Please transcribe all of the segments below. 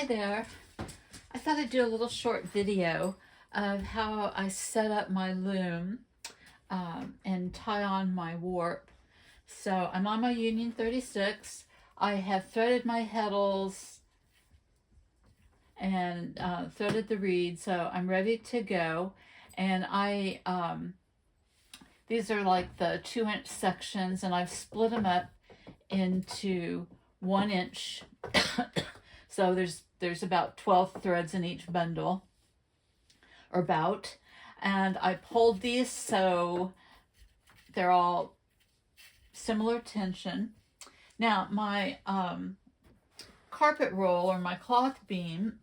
Hi there. I thought I'd do a little short video of how I set up my loom and tie on my warp. So I'm on my Union 36. I have threaded my heddles and threaded the reed, so I'm ready to go. And these are like the 2-inch sections, and I've split them up into 1-inch. So there's about 12 threads in each bundle, or about. And I pulled these so they're all similar tension. Now my carpet roll, or my cloth beam,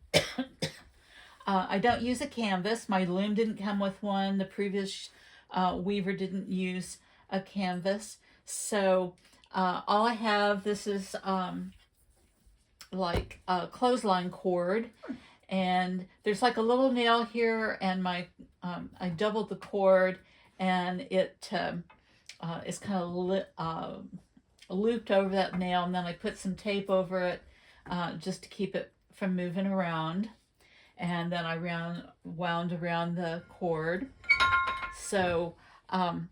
I don't use a canvas. My loom didn't come with one. The previous weaver didn't use a canvas. So all I have, this is like a clothesline cord, and there's like a little nail here, and my I doubled the cord, and it is kind of looped over that nail, and then I put some tape over it just to keep it from moving around, and then I wound around the cord. So I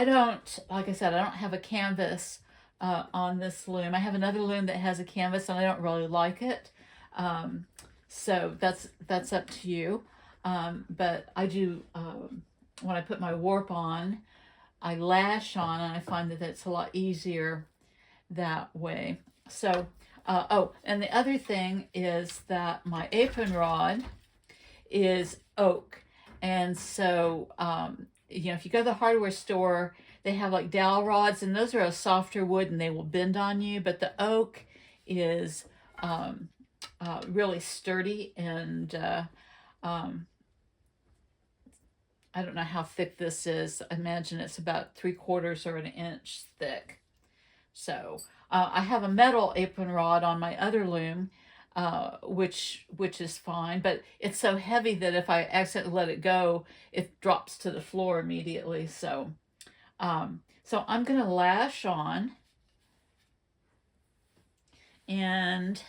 don't, like I said, I don't have a canvas on this loom. I have another loom that has a canvas, and I don't really like it. So that's up to you. But I do, when I put my warp on, I lash on, and I find that it's a lot easier that way. So, oh, and the other thing is that my apron rod is oak. And so, if you go to the hardware store, they have like dowel rods, and those are a softer wood and they will bend on you. But the oak is really sturdy, and I don't know how thick this is. I imagine it's about 3/4 or an inch thick. So I have a metal apron rod on my other loom, which is fine, but it's so heavy that if I accidentally let it go, it drops to the floor immediately. So so I'm gonna lash on, and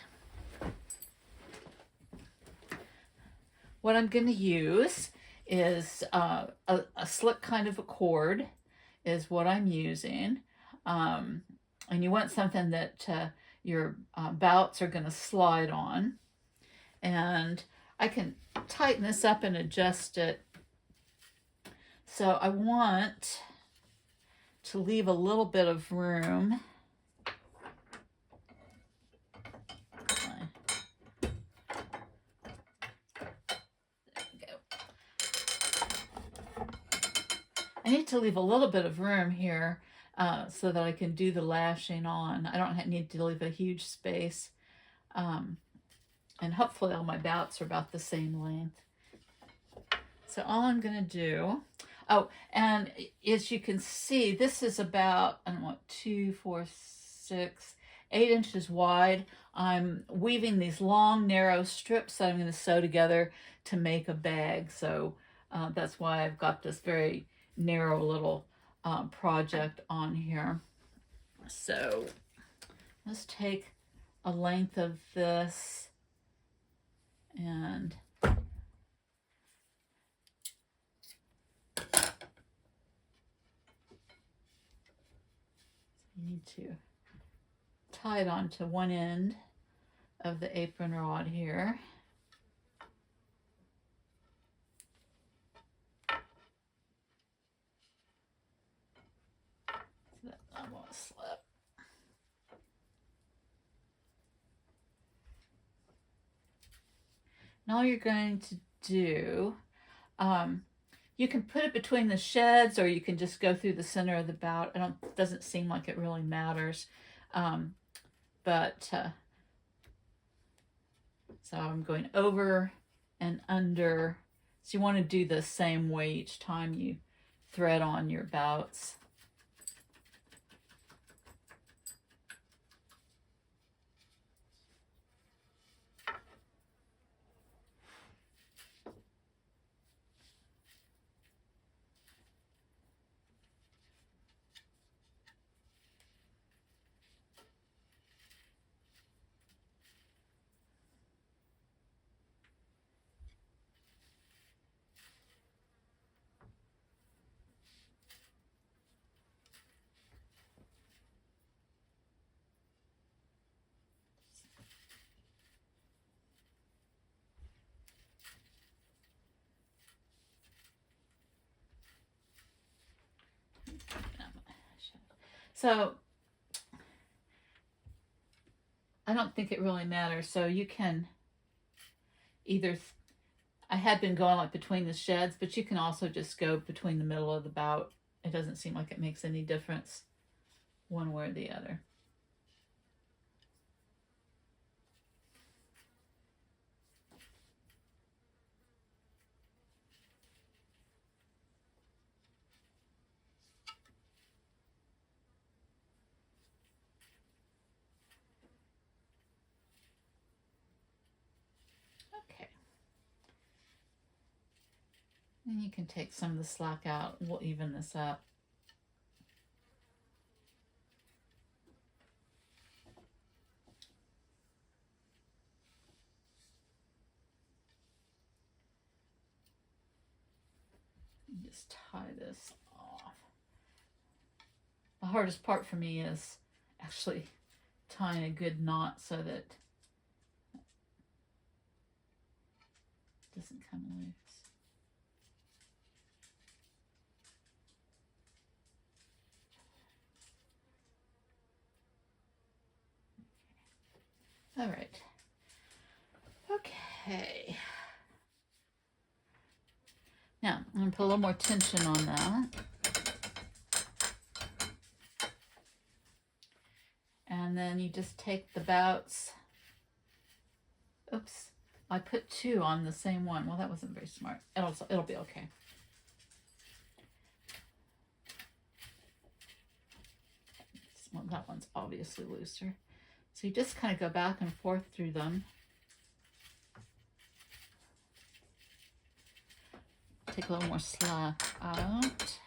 what I'm gonna use is a slick kind of a cord is what I'm using. And you want something that your bouts are going to slide on. And I can tighten this up and adjust it. So I want to leave a little bit of room. I need to leave a little bit of room here so that I can do the lashing on. I don't need to leave a huge space. And hopefully all my bouts are about the same length. So all I'm going to do, oh, and as you can see, this is about, I don't know, 2, 4, 6, 8 inches wide. I'm weaving these long, narrow strips that I'm going to sew together to make a bag. So that's why I've got this very narrow little project on here. So let's take a length of this, and you need to tie it onto one end of the apron rod here. So that I won't slip. And all you're going to do, you can put it between the sheds, or you can just go through the center of the bout. Doesn't seem like it really matters. So I'm going over and under. So you want to do the same way each time you thread on your bouts. So I don't think it really matters. So you can either, I had been going like between the sheds, but you can also just go between the middle of the bout. It doesn't seem like it makes any difference one way or the other. Okay. And you can take some of the slack out. We'll even this up. Just tie this off. The hardest part for me is actually tying a good knot so that it doesn't come loose. All right. Okay. Now, I'm going to put a little more tension on that. And then you just take the bouts. Oops, I put 2 on the same one. Well, that wasn't very smart. It'll be okay. Well, that one's obviously looser. So you just kind of go back and forth through them. Take a little more slack out.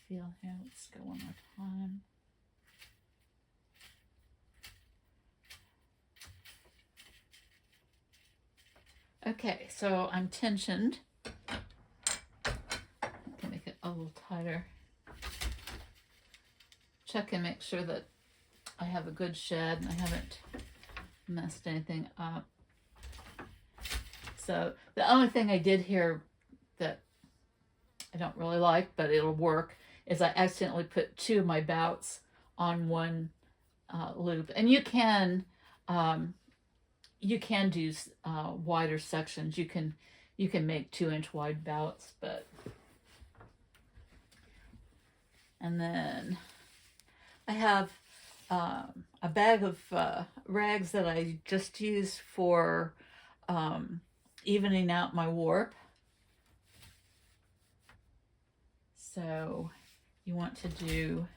Feel here, let's go one more time. Okay, so I'm tensioned. I can make it a little tighter. Check and make sure that I have a good shed and I haven't messed anything up. So the only thing I did here that I don't really like, but it'll work, is I accidentally put 2 of my bouts on one loop. And you can do wider sections. You can make 2-inch wide bouts, but. And then I have a bag of rags that I just use for evening out my warp. So you want to do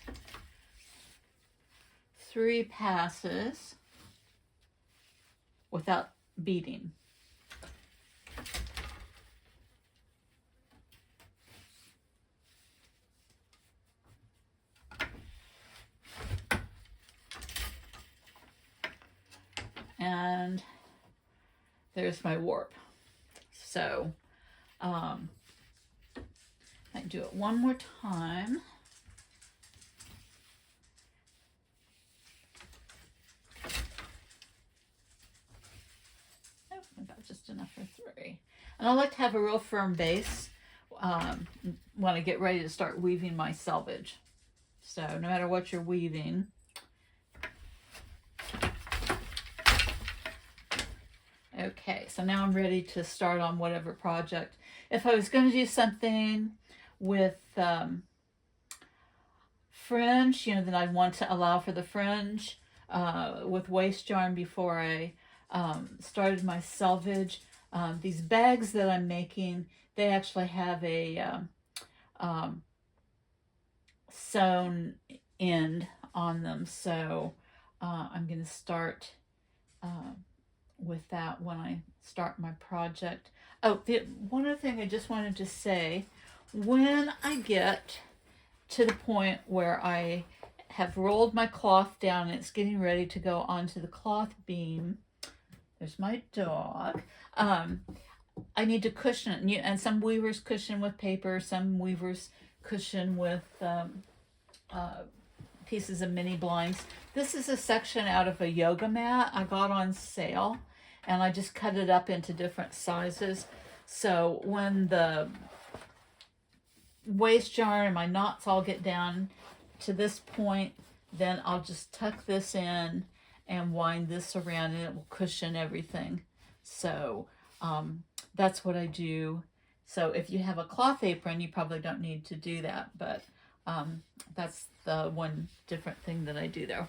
3 passes without beating. And there's my warp. So I can do it one more time. Oh, about just enough for 3. And I like to have a real firm base when I get ready to start weaving my selvage. So no matter what you're weaving, okay, so now I'm ready to start on whatever project. If I was going to do something with fringe, then I'd want to allow for the fringe with waist yarn before I started my selvage. These bags that I'm making, they actually have a sewn end on them, so I'm going to start with that when I start my project. Oh, one other thing I just wanted to say, when I get to the point where I have rolled my cloth down and it's getting ready to go onto the cloth beam, there's my dog, I need to cushion it. And some weavers cushion with paper, some weavers cushion with pieces of mini blinds. This is a section out of a yoga mat I got on sale, and I just cut it up into different sizes. So when the waist yarn and my knots all get down to this point, then I'll just tuck this in and wind this around, and it will cushion everything. So that's what I do. So if you have a cloth apron, you probably don't need to do that, but that's the one different thing that I do there.